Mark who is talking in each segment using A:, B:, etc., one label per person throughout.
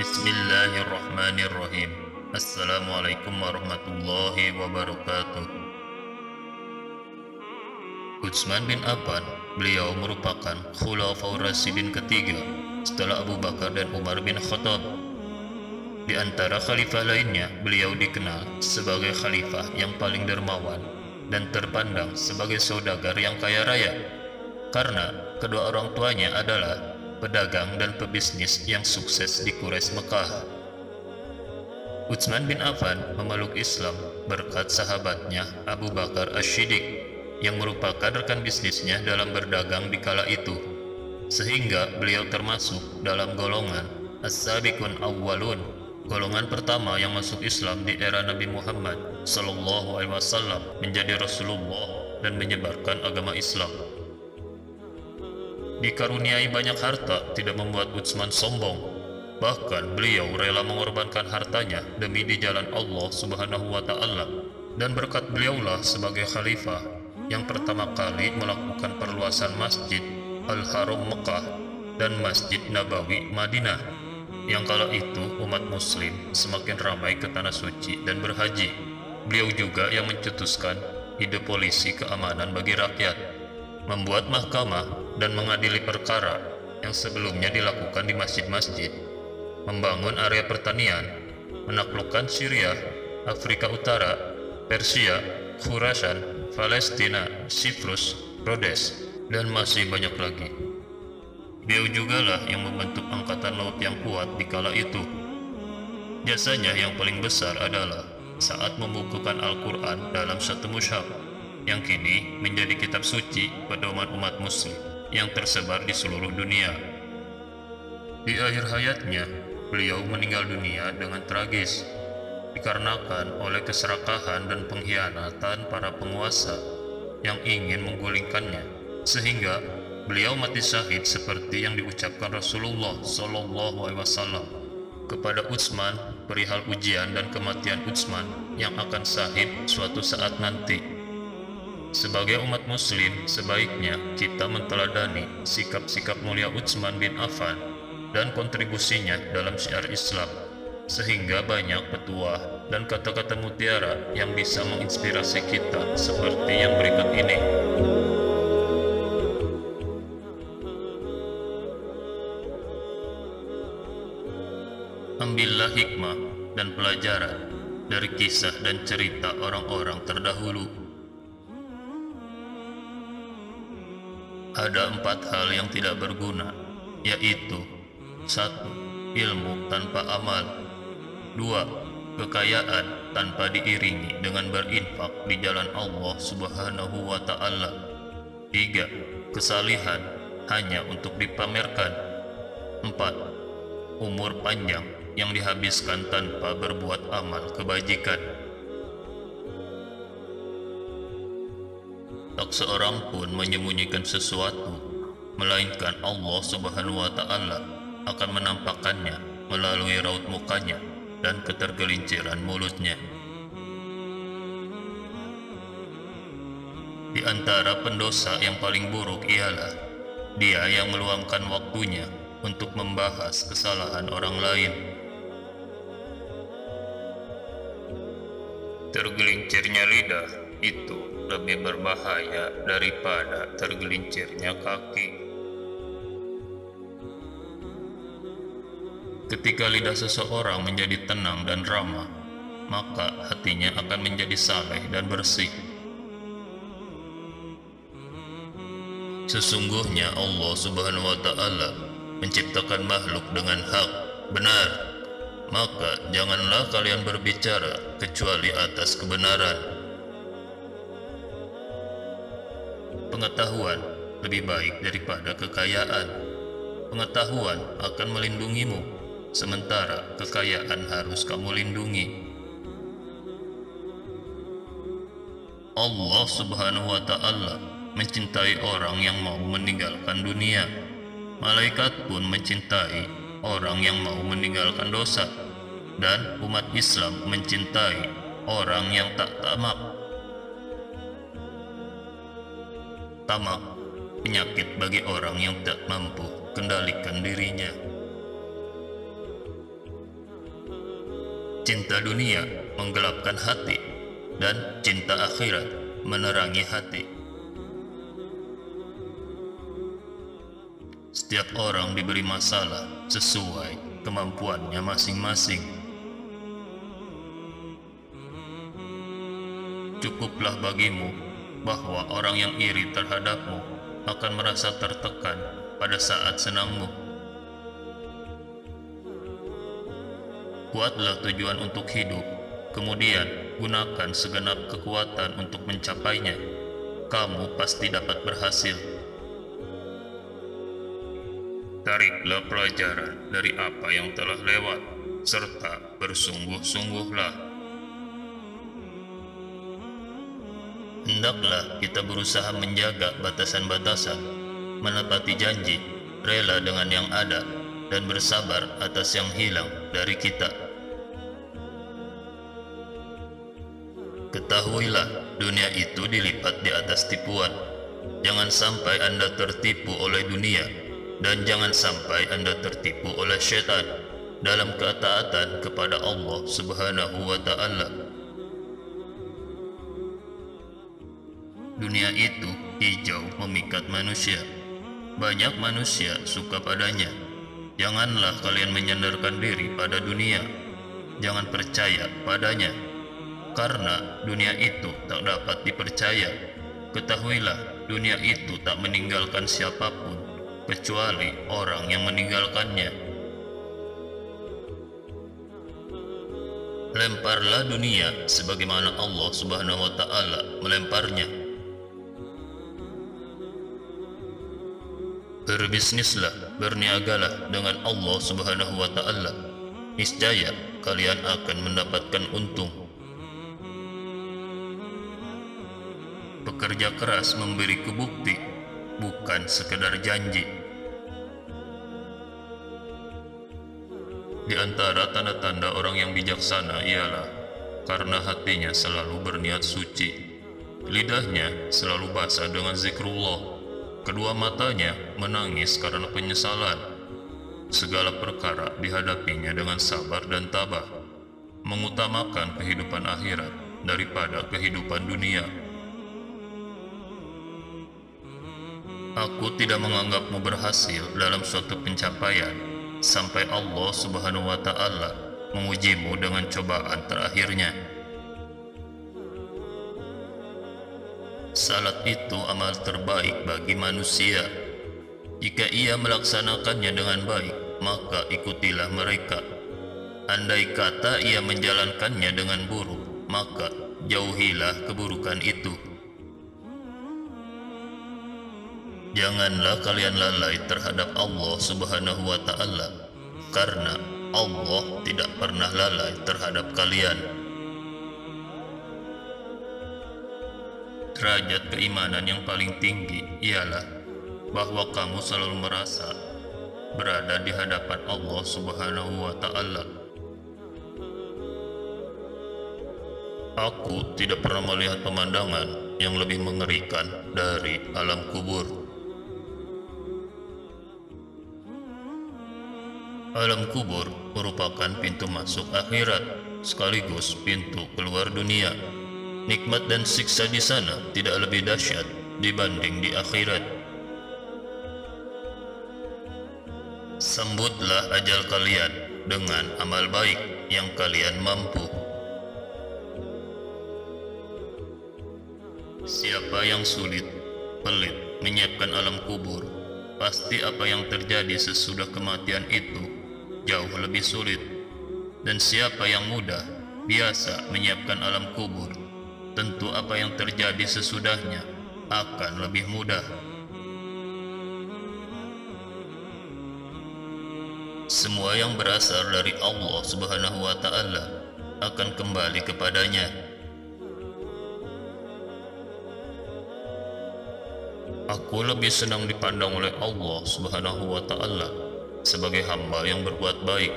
A: Bismillahirrahmanirrahim. Assalamualaikum warahmatullahi wabarakatuh. Utsman bin Affan, beliau merupakan Khulafaur Rasyidin ketiga setelah Abu Bakar dan Umar bin Khattab. Di antara khalifah lainnya, beliau dikenal sebagai khalifah yang paling dermawan dan terpandang sebagai saudagar yang kaya raya, karena kedua orang tuanya adalah pedagang dan pebisnis yang sukses di Quraisy Mekah. Utsman bin Affan memeluk Islam berkat sahabatnya Abu Bakar Asy-Syiddiq yang merupakan rekan bisnisnya dalam berdagang di kala itu, sehingga beliau termasuk dalam golongan As-Sabiqun Awwalun, golongan pertama yang masuk Islam di era Nabi Muhammad sallallahu alaihi wasallam menjadi Rasulullah dan menyebarkan agama Islam. Dikaruniai banyak harta tidak membuat Utsman sombong. Bahkan beliau rela mengorbankan hartanya demi di jalan Allah Subhanahu wa taala, dan berkat beliaulah sebagai khalifah yang pertama kali melakukan perluasan Masjid Al-Haram Mekah dan Masjid Nabawi Madinah, yang kala itu umat muslim semakin ramai ke tanah suci dan berhaji. Beliau juga yang mencetuskan ide polisi keamanan bagi rakyat, membuat mahkamah dan mengadili perkara yang sebelumnya dilakukan di masjid-masjid, membangun area pertanian, menaklukkan Syria, Afrika Utara, Persia, Khurasan, Palestina, Siprus, Rhodes, dan masih banyak lagi. Beliau jugalah yang membentuk angkatan laut yang kuat di kala itu. Jasanya yang paling besar adalah saat membukukan Al-Quran dalam satu mushaf, yang kini menjadi kitab suci pada umat-umat muslim yang tersebar di seluruh dunia. Di akhir hayatnya, beliau meninggal dunia dengan tragis, dikarenakan oleh keserakahan dan pengkhianatan para penguasa yang ingin menggulingkannya, sehingga beliau mati syahid seperti yang diucapkan Rasulullah sallallahu alaihi wasallam kepada Utsman perihal ujian dan kematian Utsman yang akan syahid suatu saat nanti. Sebagai umat muslim, sebaiknya kita menteladani sikap-sikap mulia Utsman bin Affan dan kontribusinya dalam syiar Islam, sehingga banyak petuah dan kata-kata mutiara yang bisa menginspirasi kita seperti yang berikut ini. Ambillah hikmah dan pelajaran dari kisah dan cerita orang-orang terdahulu. Ada 4 hal yang tidak berguna, yaitu 1. Ilmu tanpa amal. 2. Kekayaan tanpa diiringi dengan berinfak di jalan Allah Subhanahu wa ta'ala. 3. Kesalihan hanya untuk dipamerkan. 4. Umur panjang yang dihabiskan tanpa berbuat amal kebajikan. Tak seorang pun menyembunyikan sesuatu, melainkan Allah Subhanahu wa ta'ala akan menampakkannya melalui raut mukanya dan ketergelinciran mulutnya. Di antara pendosa yang paling buruk ialah dia yang meluangkan waktunya untuk membahas kesalahan orang lain. Tergelincirnya lidah itu lebih berbahaya daripada tergelincirnya kaki. Ketika lidah seseorang menjadi tenang dan ramah, maka hatinya akan menjadi saleh dan bersih. Sesungguhnya Allah Subhanahu wa ta'ala menciptakan makhluk dengan hak, benar. Maka janganlah kalian berbicara kecuali atas kebenaran. Pengetahuan lebih baik daripada kekayaan. Pengetahuan akan melindungimu, sementara kekayaan harus kamu lindungi. Allah Subhanahu wa ta'ala mencintai orang yang mau meninggalkan dunia. Malaikat pun mencintai orang yang mau meninggalkan dosa, dan umat Islam mencintai orang yang tak tamak. Tamak penyakit bagi orang yang tak mampu kendalikan dirinya. Cinta dunia menggelapkan hati, dan cinta akhirat menerangi hati. Setiap orang diberi masalah sesuai kemampuannya masing-masing. Cukuplah bagimu bahwa orang yang iri terhadapmu akan merasa tertekan pada saat senangmu. Buatlah tujuan untuk hidup, kemudian gunakan segenap kekuatan untuk mencapainya. Kamu pasti dapat berhasil. Tariklah pelajaran dari apa yang telah lewat, serta bersungguh-sungguhlah. Hendaklah kita berusaha menjaga batasan-batasan, menepati janji, rela dengan yang ada, dan bersabar atas yang hilang dari kita. Ketahuilah, dunia itu dilipat di atas tipuan. Jangan sampai Anda tertipu oleh dunia, dan jangan sampai Anda tertipu oleh syaitan dalam ketaatan kepada Allah Subhanahu wa Ta'ala. Dunia itu hijau memikat manusia. Banyak manusia suka padanya. Janganlah kalian menyandarkan diri pada dunia. Jangan percaya padanya, karena dunia itu tak dapat dipercaya. Ketahuilah, dunia itu tak meninggalkan siapapun kecuali orang yang meninggalkannya. Lemparlah dunia sebagaimana Allah Subhanahu wa Ta'ala melemparnya. Berbisnislah, berniagalah dengan Allah Subhanahu wa Ta'ala. Niscaya kalian akan mendapatkan untung. Bekerja keras memberi bukti, bukan sekedar janji. Di antara tanda-tanda orang yang bijaksana ialah karena hatinya selalu berniat suci, lidahnya selalu basah dengan zikrullah, kedua matanya menangis karena penyesalan. Segala perkara dihadapinya dengan sabar dan tabah, mengutamakan kehidupan akhirat daripada kehidupan dunia. Aku tidak menganggapmu berhasil dalam suatu pencapaian sampai Allah Subhanahu wa Ta'ala mengujimu dengan cobaan terakhirnya. Salat itu amal terbaik bagi manusia. Jika ia melaksanakannya dengan baik, maka ikutilah mereka. Andai kata ia menjalankannya dengan buruk, maka jauhilah keburukan itu. Janganlah kalian lalai terhadap Allah Subhanahu wa Ta'ala, karena Allah tidak pernah lalai terhadap kalian. Derajat keimanan yang paling tinggi ialah bahwa kamu selalu merasa berada di hadapan Allah Subhanahu wa Ta'ala. Aku tidak pernah melihat pemandangan yang lebih mengerikan dari alam kubur. Alam kubur merupakan pintu masuk akhirat, sekaligus pintu keluar dunia. Nikmat dan siksa di sana tidak lebih dahsyat dibanding di akhirat. Sambutlah ajal kalian dengan amal baik yang kalian mampu. Siapa yang sulit, pelit menyiapkan alam kubur, pasti apa yang terjadi sesudah kematian itu jauh lebih sulit. Dan siapa yang mudah, biasa menyiapkan alam kubur, tentu apa yang terjadi sesudahnya akan lebih mudah. Semua yang berasal dari Allah Subhanahu wa Ta'ala akan kembali kepadanya. Aku lebih senang dipandang oleh Allah Subhanahu wa Ta'ala sebagai hamba yang berbuat baik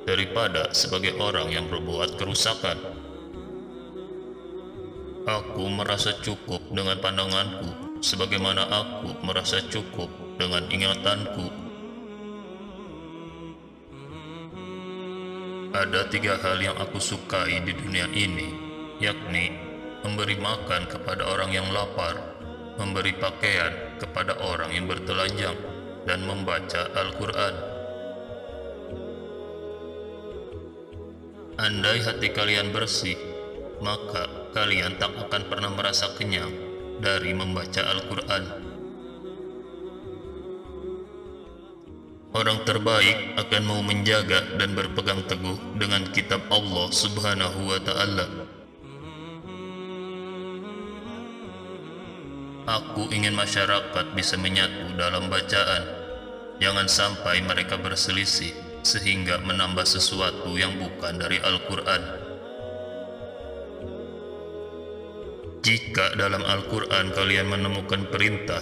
A: daripada sebagai orang yang berbuat kerusakan. Aku merasa cukup dengan pandanganku sebagaimana aku merasa cukup dengan ingatanku. Ada 3 hal yang aku sukai di dunia ini, yakni memberi makan kepada orang yang lapar, memberi pakaian kepada orang yang bertelanjang, dan membaca Al-Quran. Andai hati kalian bersih, maka kalian tak akan pernah merasa kenyang dari membaca Al-Quran. Orang terbaik akan mau menjaga dan berpegang teguh dengan kitab Allah Subhanahu wa Ta'ala. Aku ingin masyarakat bisa menyatu dalam bacaan. Jangan sampai mereka berselisih sehingga menambah sesuatu yang bukan dari Al-Quran. Jika dalam Al-Quran kalian menemukan perintah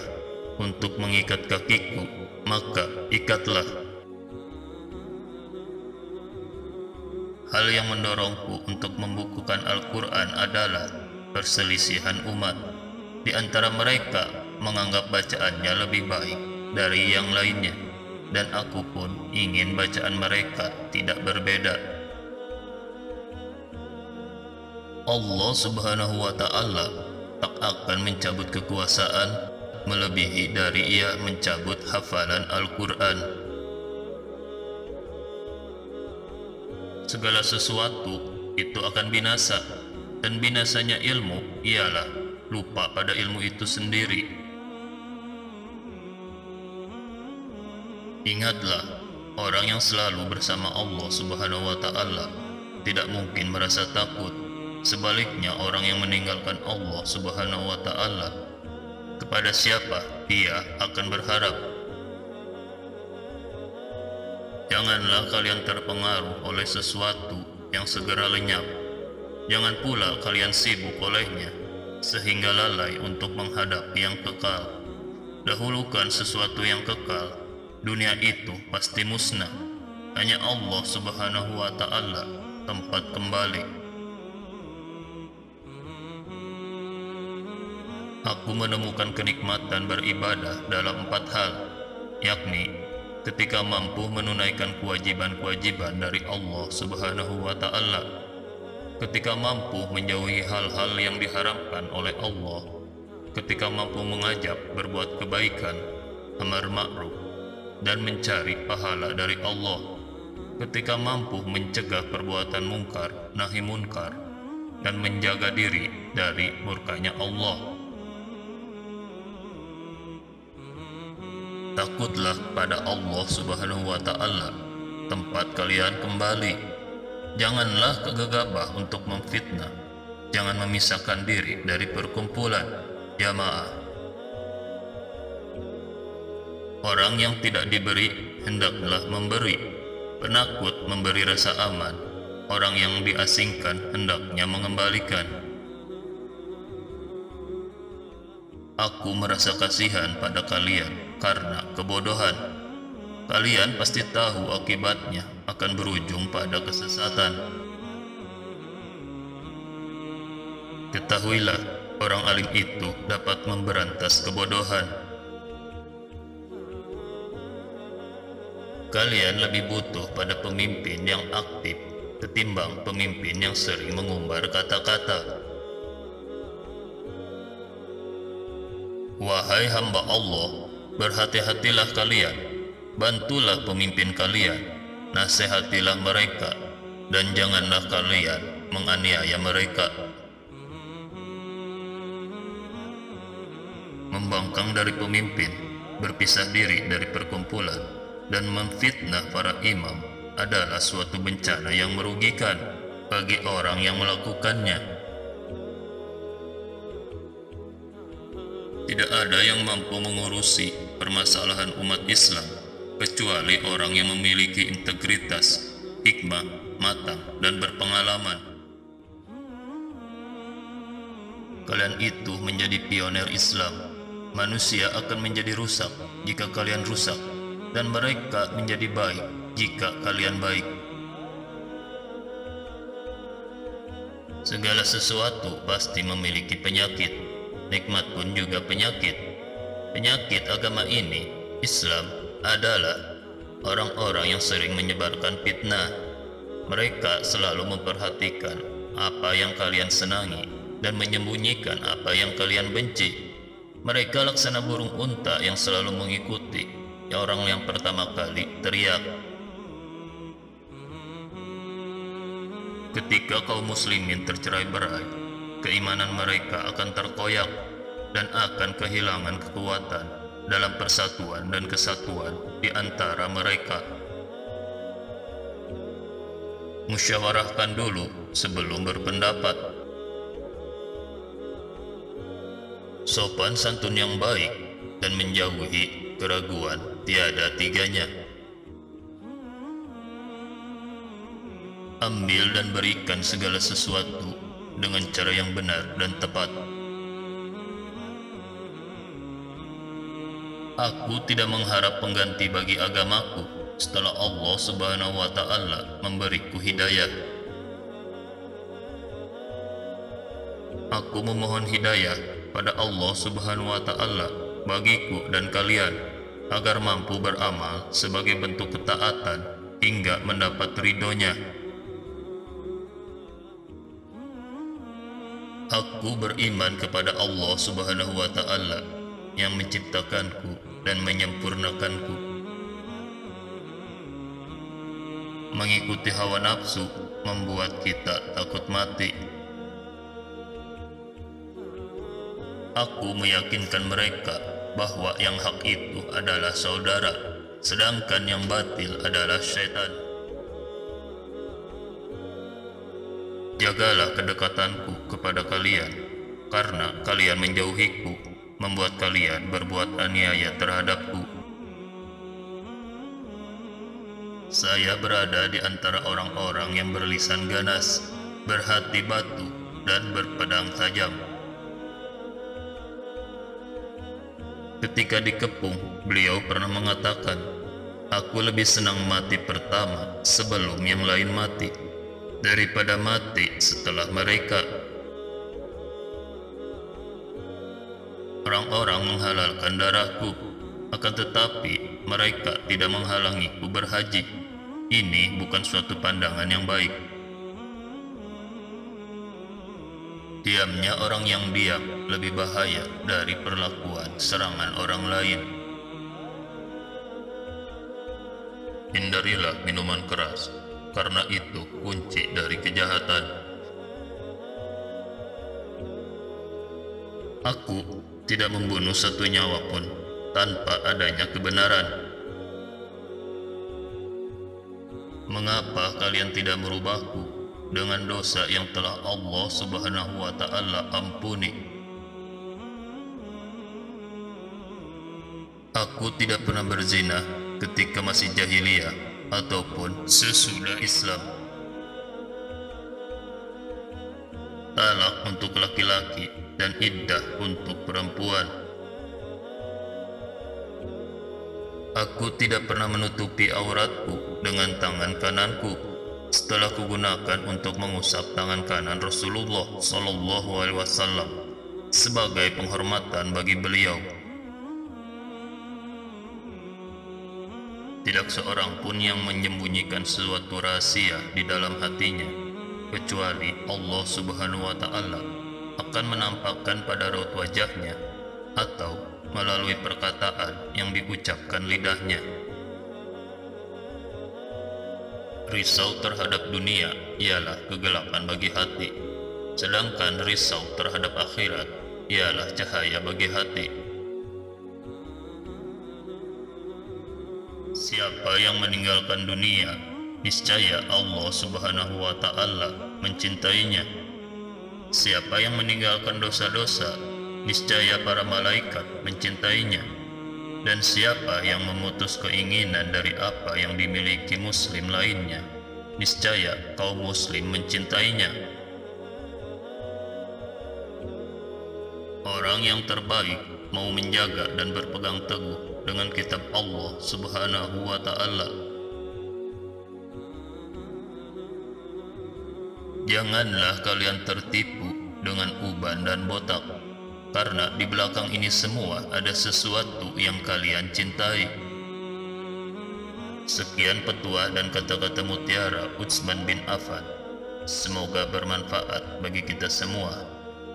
A: untuk mengikat kakiku, maka ikatlah. Hal yang mendorongku untuk membukukan Al-Quran adalah perselisihan umat. Di antara mereka menganggap bacaannya lebih baik dari yang lainnya, dan aku pun ingin bacaan mereka tidak berbeda. Allah Subhanahu wa Ta'ala tak akan mencabut kekuasaan melebihi dari ia mencabut hafalan Al-Quran. Segala sesuatu itu akan binasa, dan binasanya ilmu ialah lupa pada ilmu itu sendiri. Ingatlah, orang yang selalu bersama Allah Subhanahu wa Ta'ala tidak mungkin merasa takut. Sebaliknya, orang yang meninggalkan Allah Subhanahu wa Ta'ala, kepada siapa dia akan berharap? Janganlah kalian terpengaruh oleh sesuatu yang segera lenyap. Jangan pula kalian sibuk olehnya sehingga lalai untuk menghadapi yang kekal. Dahulukan sesuatu yang kekal. Dunia itu pasti musnah. Hanya Allah Subhanahu wa Ta'ala tempat kembali. Aku menemukan kenikmatan beribadah dalam 4 hal, yakni ketika mampu menunaikan kewajiban-kewajiban dari Allah Subhanahu wa Ta'ala, ketika mampu menjauhi hal-hal yang diharamkan oleh Allah, ketika mampu mengajak berbuat kebaikan, amar ma'ruf, dan mencari pahala dari Allah, ketika mampu mencegah perbuatan mungkar, nahi munkar, dan menjaga diri dari murkanya Allah. Takutlah pada Allah Subhanahu wa Ta'ala tempat kalian kembali. Janganlah gegabah untuk memfitnah. Jangan memisahkan diri dari perkumpulan jamaah. Orang yang tidak diberi hendaklah memberi. Penakut memberi rasa aman. Orang yang diasingkan hendaknya mengembalikan. Aku merasa kasihan pada kalian karena kebodohan. Kalian pasti tahu akibatnya akan berujung pada kesesatan. Ketahuilah, orang alim itu dapat memberantas kebodohan. Kalian lebih butuh pada pemimpin yang aktif ketimbang pemimpin yang sering mengumbar kata-kata. Wahai hamba Allah, berhati-hatilah kalian, bantulah pemimpin kalian, nasihatilah mereka, dan janganlah kalian menganiaya mereka. Membangkang dari pemimpin, berpisah diri dari perkumpulan, dan memfitnah para imam adalah suatu bencana yang merugikan bagi orang yang melakukannya. Tidak ada yang mampu mengurusi permasalahan umat Islam kecuali orang yang memiliki integritas, hikmah, matang, dan berpengalaman. Kalian itu menjadi pionir Islam. Manusia akan menjadi rusak jika kalian rusak, dan mereka menjadi baik jika kalian baik. Segala sesuatu pasti memiliki penyakit. Nikmat pun juga penyakit. Penyakit agama ini, Islam, adalah orang-orang yang sering menyebarkan fitnah. Mereka selalu memperhatikan apa yang kalian senangi dan menyembunyikan apa yang kalian benci. Mereka laksana burung unta yang selalu mengikuti orang yang pertama kali teriak. Ketika kaum muslimin tercerai-berai, keimanan mereka akan terkoyak dan akan kehilangan kekuatan dalam persatuan dan kesatuan di antara mereka. Musyawarahkan dulu sebelum berpendapat. Sopan santun yang baik dan menjauhi keraguan tiada tiganya. Ambil dan berikan segala sesuatu dengan cara yang benar dan tepat. Aku tidak mengharap pengganti bagi agamaku setelah Allah Subhanahu wa Ta'ala memberiku hidayah. Aku memohon hidayah pada Allah Subhanahu wa Ta'ala bagiku dan kalian agar mampu beramal sebagai bentuk ketaatan hingga mendapat ridhonya. Aku beriman kepada Allah Subhanahu wa Ta'ala yang menciptakanku dan menyempurnakanku. Mengikuti hawa nafsu membuat kita takut mati. Aku meyakinkan mereka bahwa yang hak itu adalah saudara, sedangkan yang batil adalah syaitan. Jagalah kedekatanku kepada kalian, karena kalian menjauhiku membuat kalian berbuat aniaya terhadapku. Saya berada di antara orang-orang yang berlisan ganas, berhati batu, dan berpedang tajam. Ketika dikepung, beliau pernah mengatakan, "Aku lebih senang mati pertama sebelum yang lain mati, daripada mati setelah mereka." Orang-orang menghalalkan darahku, akan tetapi mereka tidak menghalangiku berhaji. Ini bukan suatu pandangan yang baik. Diamnya orang yang diam lebih bahaya dari perlakuan serangan orang lain. Hindarilah minuman keras, karena itu kunci dari kejahatan. Aku tidak membunuh satu nyawa pun tanpa adanya kebenaran. Mengapa kalian tidak merubahku dengan dosa yang telah Allah Subhanahu wa Ta'ala ampuni? Aku tidak pernah berzina ketika masih jahiliyah ataupun sesudah Islam. Talak untuk laki-laki dan iddah untuk perempuan. Aku tidak pernah menutupi auratku dengan tangan kananku setelah kugunakan untuk mengusap tangan kanan Rasulullah SAW sebagai penghormatan bagi beliau. Tidak seorang pun yang menyembunyikan sesuatu rahasia di dalam hatinya, kecuali Allah Subhanahu wa Ta'ala akan menampakkan pada raut wajahnya atau melalui perkataan yang diucapkan lidahnya. Risau terhadap dunia ialah kegelapan bagi hati, sedangkan risau terhadap akhirat ialah cahaya bagi hati. Siapa yang meninggalkan dunia, niscaya Allah Subhanahu wa Ta'ala mencintainya. Siapa yang meninggalkan dosa-dosa, niscaya para malaikat mencintainya. Dan siapa yang memutus keinginan dari apa yang dimiliki muslim lainnya, niscaya kaum muslim mencintainya. Orang yang terbaik mau menjaga dan berpegang teguh dengan kitab Allah Subhanahu wa Ta'ala. Janganlah kalian tertipu dengan uban dan botak, karena di belakang ini semua ada sesuatu yang kalian cintai. Sekian petuah dan kata-kata mutiara Utsman bin Affan. Semoga bermanfaat bagi kita semua.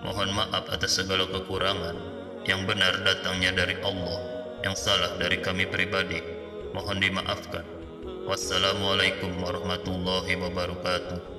A: Mohon maaf atas segala kekurangan. Yang benar datangnya dari Allah, yang salah dari kami pribadi. Mohon dimaafkan. Wassalamualaikum warahmatullahi wabarakatuh.